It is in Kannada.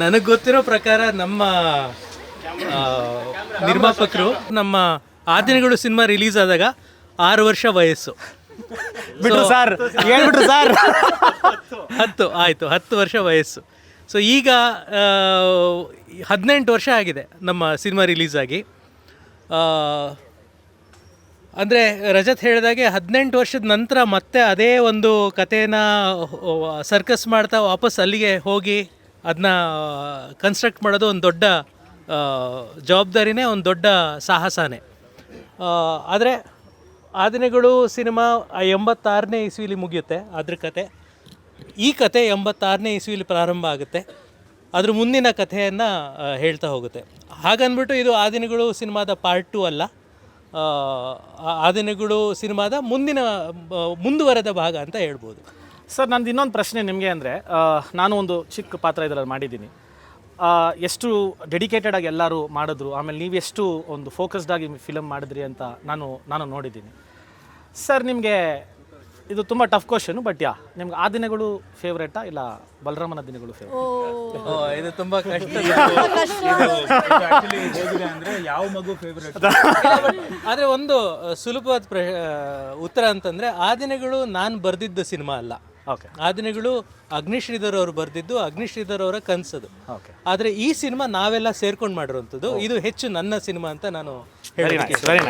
ನನಗೆ ಗೊತ್ತಿರೋ ಪ್ರಕಾರ ನಮ್ಮ ನಿರ್ಮಾಪಕರು ನಮ್ಮ ಆದಿನಗಳು ಸಿನಿಮಾ ರಿಲೀಸ್ ಆದಾಗ 6 ವರ್ಷ ವಯಸ್ಸು ಬಿಟ್ರು ಸರ್, ಹೇಳ್ಬಿಟ್ರು ಸರ್. 10 ವರ್ಷ ವಯಸ್ಸು. ಸೊ ಈಗ 18 ವರ್ಷ ಆಗಿದೆ ನಮ್ಮ ಸಿನಿಮಾ ರಿಲೀಸ್ ಆಗಿ. ಅಂದರೆ ರಜತ್ ಹೇಳಿದಾಗೆ 18 ವರ್ಷದ ನಂತರ ಮತ್ತೆ ಅದೇ ಒಂದು ಕಥೆನ ಸರ್ಕಸ್ ಮಾಡ್ತಾ ವಾಪಸ್ ಅಲ್ಲಿಗೆ ಹೋಗಿ ಅದನ್ನ ಕನ್ಸ್ಟ್ರಕ್ಟ್ ಮಾಡೋದು ಒಂದು ದೊಡ್ಡ ಜವಾಬ್ದಾರಿನೇ, ಒಂದು ದೊಡ್ಡ ಸಾಹಸನೇ. ಆದರೆ ಆದಿನಗಳು ಸಿನಿಮಾ 86ನೇ ಇಸ್ವಿಲಿ ಮುಗಿಯುತ್ತೆ ಅದ್ರ ಕತೆ. ಈ ಕತೆ 86ನೇ ಇಸ್ವಿಲಿ ಪ್ರಾರಂಭ ಆಗುತ್ತೆ, ಅದ್ರ ಮುಂದಿನ ಕಥೆಯನ್ನು ಹೇಳ್ತಾ ಹೋಗುತ್ತೆ. ಹಾಗನ್ಬಿಟ್ಟು ಇದು ಆದಿನಗಳು ಸಿನಿಮಾದ ಪಾರ್ಟ್ 2 ಅಲ್ಲ, ಆದಿನಗಳು ಸಿನಿಮಾದ ಮುಂದುವರೆದ ಭಾಗ ಅಂತ ಹೇಳ್ಬೋದು. ಸರ್, ನಂದು ಇನ್ನೊಂದು ಪ್ರಶ್ನೆ ನಿಮಗೆ ಅಂದರೆ, ನಾನು ಒಂದು ಚಿಕ್ಕ ಪಾತ್ರ ಇದರಲ್ಲಿ ಮಾಡಿದ್ದೀನಿ. ಎಷ್ಟು ಡೆಡಿಕೇಟೆಡ್ ಆಗಿ ಎಲ್ಲರೂ ಮಾಡಿದ್ರು, ಆಮೇಲೆ ನೀವು ಎಷ್ಟು ಒಂದು ಫೋಕಸ್ಡ್ ಆಗಿ ಫಿಲಮ್ ಮಾಡಿದ್ರಿ ಅಂತ ನಾನು ನೋಡಿದ್ದೀನಿ. ಸರ್, ನಿಮಗೆ ಇದು ತುಂಬ ಟಫ್ ಕ್ವಶನು, ಬಟ್ ನಿಮ್ಗೆ ಆ ದಿನಗಳು ಫೇವ್ರೇಟಾ ಇಲ್ಲ ಬಲರಾಮನ ದಿನಗಳು ಫೇವ್ರೇಟ್? ಇದು ತುಂಬ ಕಷ್ಟ. ಅಂದರೆ ಯಾವ ಮಗು ಫೇವ್ರೇಟ್? ಆದರೆ ಒಂದು ಸುಲಭವಾದ ಉತ್ತರ ಅಂತಂದರೆ, ಆ ದಿನಗಳು ನಾನು ಬರೆದಿದ್ದ ಸಿನಿಮಾ ಅಲ್ಲ. ಓಕೆ. ಆ ದಿನಗಳು ಅಗ್ನಿಶ್ರೀಧರ್ ಅವರು ಬರೆದಿದ್ದು, ಅಗ್ನಿಶ್ರೀಧರ್ ಅವರ ಕನಸದು. ಓಕೆ. ಆದರೆ ಈ ಸಿನಿಮಾ ನಾವೆಲ್ಲ ಸೇರ್ಕೊಂಡು ಮಾಡಿರುವಂಥದ್ದು. ಇದು ಹೆಚ್ಚು ನನ್ನ ಸಿನಿಮಾ ಅಂತ ನಾನು ಹೇಳೋದಕ್ಕೆ ವೆರಿ ನೈಸ್.